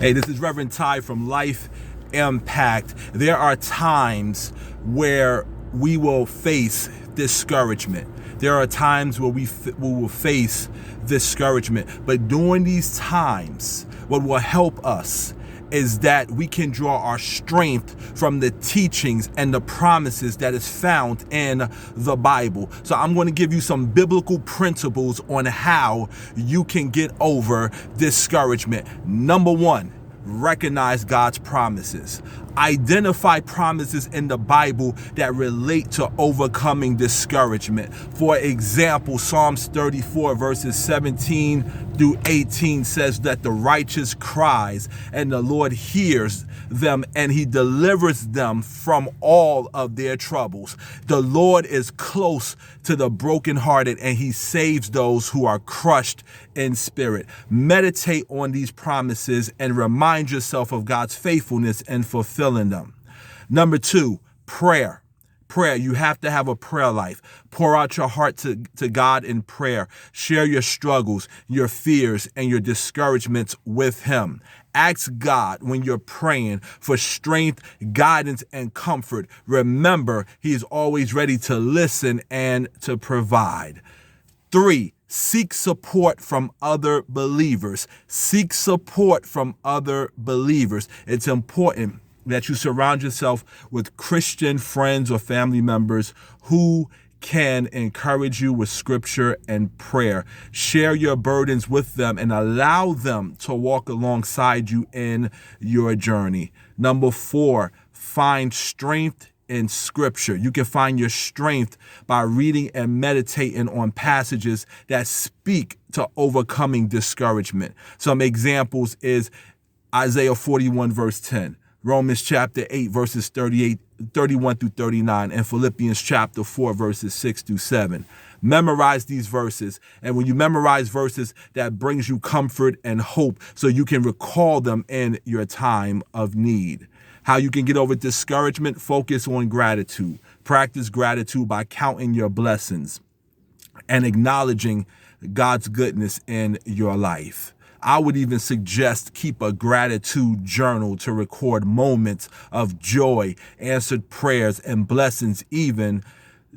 Hey, this is Reverend Ty from Life Impact. There are times where we will face discouragement. There are times where we will face discouragement. But during these times, what will help us is that we can draw our strength from the teachings and the promises that is found in the Bible. So I'm going to give you some biblical principles on how you can get over discouragement. Number one, recognize God's promises. Identify promises in the Bible that relate to overcoming discouragement. For example, Psalms 34 verses 17 through 18 says that the righteous cries and the Lord hears them and he delivers them from all of their troubles. The Lord is close to the brokenhearted and he saves those who are crushed in spirit. Meditate on these promises and remind yourself of God's faithfulness in fulfilling them. Number two, prayer. Prayer. You have to have a prayer life. Pour out your heart to God in prayer. Share your struggles, your fears, and your discouragements with him. Ask God when you're praying for strength, guidance, and comfort. Remember, he is always ready to listen and to provide. 3, seek support from other believers. Seek support from other believers. It's important that you surround yourself with Christian friends or family members who can encourage you with scripture and prayer. Share your burdens with them and allow them to walk alongside you in your journey. Number 4, find strength in scripture. You can find your strength by reading and meditating on passages that speak to overcoming discouragement. Some examples is Isaiah 41 verse 10, Romans chapter 8 verses 31 through 39, and Philippians chapter 4 verses 6 through 7. Memorize these verses. And when you memorize verses, that brings you comfort and hope so you can recall them in your time of need. How you can get over discouragement: focus on gratitude. Practice gratitude by counting your blessings and acknowledging God's goodness in your life. I would even suggest keep a gratitude journal to record moments of joy, answered prayers, and blessings even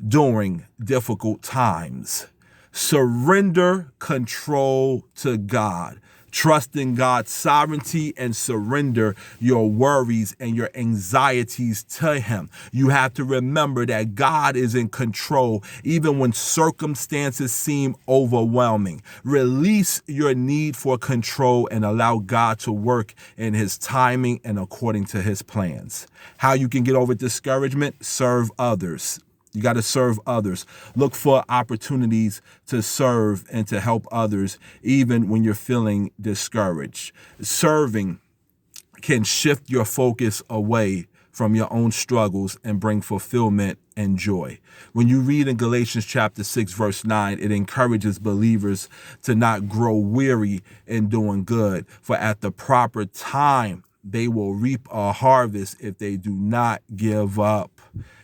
during difficult times. Surrender control to God. Trust in God's sovereignty and surrender your worries and your anxieties to him. You have to remember that God is in control even when circumstances seem overwhelming. Release your need for control and allow God to work in his timing and according to his plans. How you can get over discouragement: serve others. You got to serve others. Look for opportunities to serve and to help others, even when you're feeling discouraged. Serving can shift your focus away from your own struggles and bring fulfillment and joy. When you read in Galatians chapter 6, verse 9, it encourages believers to not grow weary in doing good, for at the proper time, they will reap a harvest if they do not give up.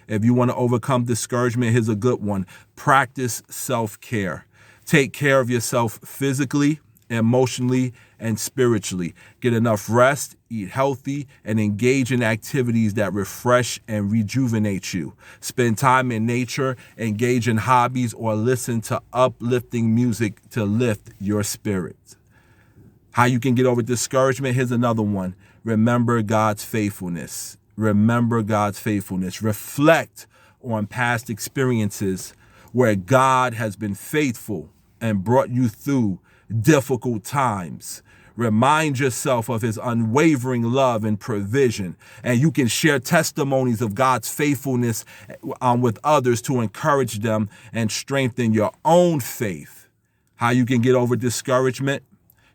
If you want to overcome discouragement, here's a good one. Practice self-care. Take care of yourself physically, emotionally, and spiritually. Get enough rest, eat healthy, and engage in activities that refresh and rejuvenate you. Spend time in nature, engage in hobbies, or listen to uplifting music to lift your spirit. How you can get over discouragement, here's another one. Remember God's faithfulness. Remember God's faithfulness. Reflect on past experiences where God has been faithful and brought you through difficult times. Remind yourself of his unwavering love and provision. And you can share testimonies of God's faithfulness with others to encourage them and strengthen your own faith. How you can get over discouragement?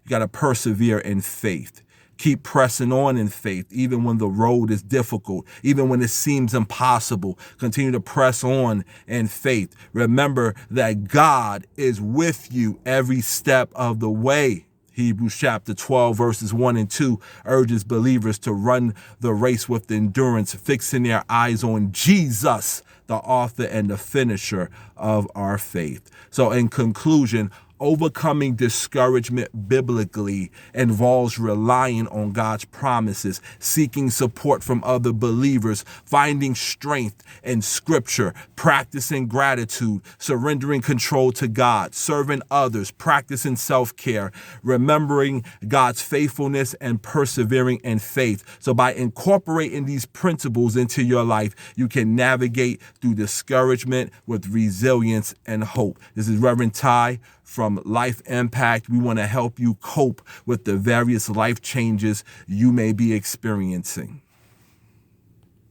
You got to persevere in faith. Keep pressing on in faith, even when the road is difficult, even when it seems impossible. Continue to press on in faith. Remember that God is with you every step of the way. Hebrews chapter 12, verses 1 and 2 urges believers to run the race with endurance, fixing their eyes on Jesus, the author and the finisher of our faith. So in conclusion, Overcoming discouragement biblically involves relying on God's promises, seeking support from other believers, finding strength in Scripture, practicing gratitude, surrendering control to God, serving others, practicing self-care, remembering God's faithfulness, and persevering in faith. So by incorporating these principles into your life, you can navigate through discouragement with resilience and hope. This is Reverend Ty from Life Impact. We want to help you cope with the various life changes you may be experiencing.